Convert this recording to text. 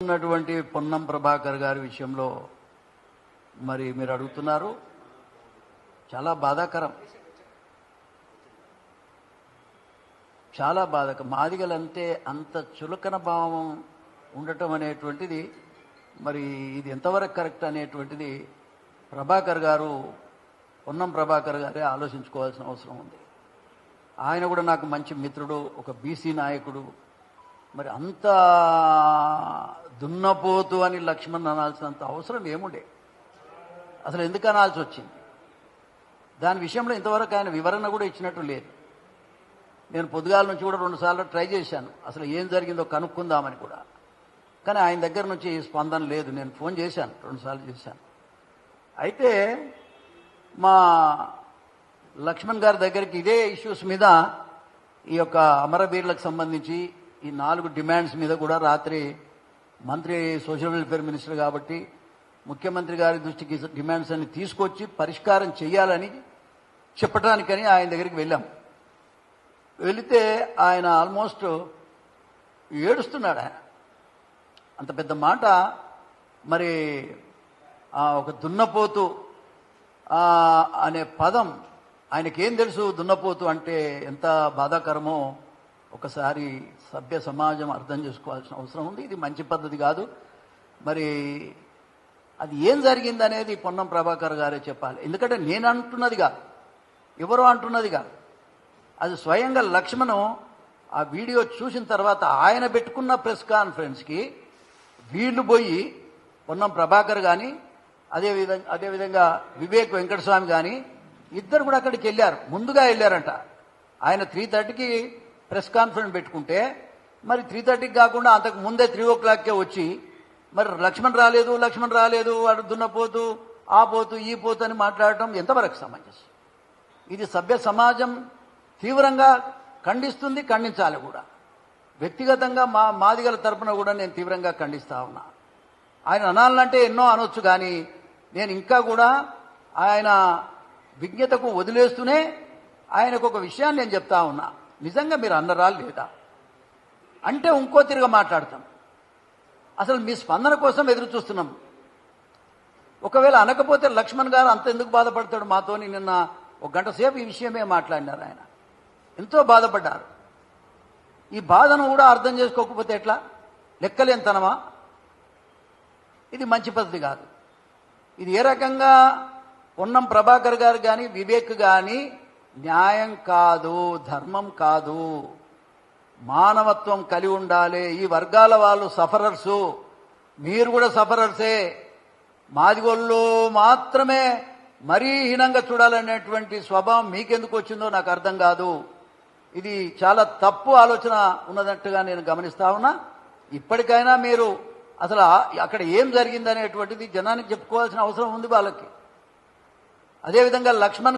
చేస్తున్నటువంటి పొన్నం ప్రభాకర్ గారి విషయంలో మరి మీరు అడుగుతున్నారు, చాలా బాధాకరం, చాలా బాధాకరం. మాదిగలంటే అంత చులకన భావం ఉండటం అనేటువంటిది మరి ఇది ఎంతవరకు కరెక్ట్ అనేటువంటిది ప్రభాకర్ గారు, పొన్నం ప్రభాకర్ గారే ఆలోచించుకోవాల్సిన అవసరం ఉంది. ఆయన కూడా నాకు మంచి మిత్రుడు, ఒక బీసీ నాయకుడు. మరి అంత దున్నపోతు అని లక్ష్మణ్ అనాల్సినంత అవసరం ఏముండే, అసలు ఎందుకు అనాల్సి వచ్చింది? దాని విషయంలో ఇంతవరకు ఆయన వివరణ కూడా ఇచ్చినట్టు లేదు. నేను పొద్దుగాల నుంచి కూడా 2 సార్లు ట్రై చేశాను, అసలు ఏం జరిగిందో కనుక్కుందామని కూడా, కానీ ఆయన దగ్గర నుంచి స్పందన లేదు. నేను ఫోన్ చేశాను, 2 సార్లు చేశాను. అయితే మా లక్ష్మణ్ గారి దగ్గరికి ఇదే ఇష్యూస్ మీద, ఈ యొక్క అమరవీరులకు సంబంధించి ఈ 4 డిమాండ్స్ మీద కూడా రాత్రి మంత్రి సోషల్ వెల్ఫేర్ మినిస్టర్ కాబట్టి ముఖ్యమంత్రి గారి దృష్టికి డిమాండ్స్ అన్ని తీసుకొచ్చి పరిష్కారం చేయాలని చెప్పడానికని ఆయన దగ్గరికి వెళ్ళాం. వెళితే ఆయన ఆల్మోస్ట్ ఏడుస్తున్నాడు. ఆయన అంత పెద్ద మాట, మరి ఒక దున్నపోతు అనే పదం ఆయనకేం తెలుసు? దున్నపోతు అంటే ఎంత బాధాకరమో ఒకసారి సభ్య సమాజం అర్థం చేసుకోవాల్సిన అవసరం ఉంది. ఇది మంచి పద్ధతి కాదు. మరి అది ఏం జరిగింది అనేది పొన్నం ప్రభాకర్ గారే చెప్పాలి. ఎందుకంటే నేను అంటున్నది కాదు, ఎవరో అంటున్నది కాదు, అది స్వయంగా లక్ష్మణ్ ఆ వీడియో చూసిన తర్వాత ఆయన పెట్టుకున్న ప్రెస్ కాన్ఫరెన్స్కి వీళ్ళు పోయి, పొన్నం ప్రభాకర్ కానీ అదేవిధంగా వివేక్ వెంకటస్వామి కానీ ఇద్దరు కూడా అక్కడికి వెళ్ళారు, ముందుగా వెళ్ళారంట. ఆయన 3:30కి ప్రెస్ కాన్ఫరెన్స్ పెట్టుకుంటే మరి 3:30కి కాకుండా అంతకు ముందే 3 o'clockకే వచ్చి మరి లక్ష్మణ్ రాలేదు వాడు దున్నపోతూ ఆ పోతూ ఈ పోతూ అని మాట్లాడటం ఎంతవరకు సమంజసం? ఇది సభ్య సమాజం తీవ్రంగా ఖండిస్తుంది, ఖండించాలి కూడా. వ్యక్తిగతంగా మాదిగల తరపున కూడా నేను తీవ్రంగా ఖండిస్తా ఉన్నా. ఆయన అనాలంటే ఎన్నో అనొచ్చు, కానీ నేను ఇంకా కూడా ఆయన విజ్ఞతకు వదిలేస్తూనే ఆయనకు ఒక విషయాన్ని నేను చెప్తా ఉన్నా. నిజంగా మీరు అన్నరా లేదా అంటే ఇంకో తిరిగి మాట్లాడతాం. అసలు మీ స్పందన కోసం ఎదురు చూస్తున్నాం. ఒకవేళ అనకపోతే లక్ష్మణ్ గారు అంత ఎందుకు బాధపడతాడు? మాతోని నిన్న 1 గంట సేపు ఈ విషయమే మాట్లాడినారు. ఆయన ఎంతో బాధపడ్డారు. ఈ బాధను కూడా అర్థం చేసుకోకపోతే ఎట్లా? లెక్కలేంతనమా? ఇది మంచి పద్ధతి కాదు. ఇది ఏ రకంగా పొన్నం ప్రభాకర్ గారు కానీ వివేక్ కానీ న్యాయం కాదు, ధర్మం కాదు. మానవత్వం కలిగి ఉండాలి. ఈ వర్గాల వాళ్ళు సఫరర్సు, మీరు కూడా సఫరర్సే. మాదిగోళ్ళు మాత్రమే మరీ హీనంగా చూడాలనేటువంటి స్వభావం మీకెందుకు వచ్చిందో నాకు అర్థం కాదు. ఇది చాలా తప్పు ఆలోచన ఉన్నదట్టుగా నేను గమనిస్తా ఉన్నా. ఇప్పటికైనా మీరు అసలు అక్కడ ఏం జరిగిందనేటువంటిది జనానికి చెప్పుకోవాల్సిన అవసరం ఉంది వాళ్ళకి. అదేవిధంగా లక్ష్మణ్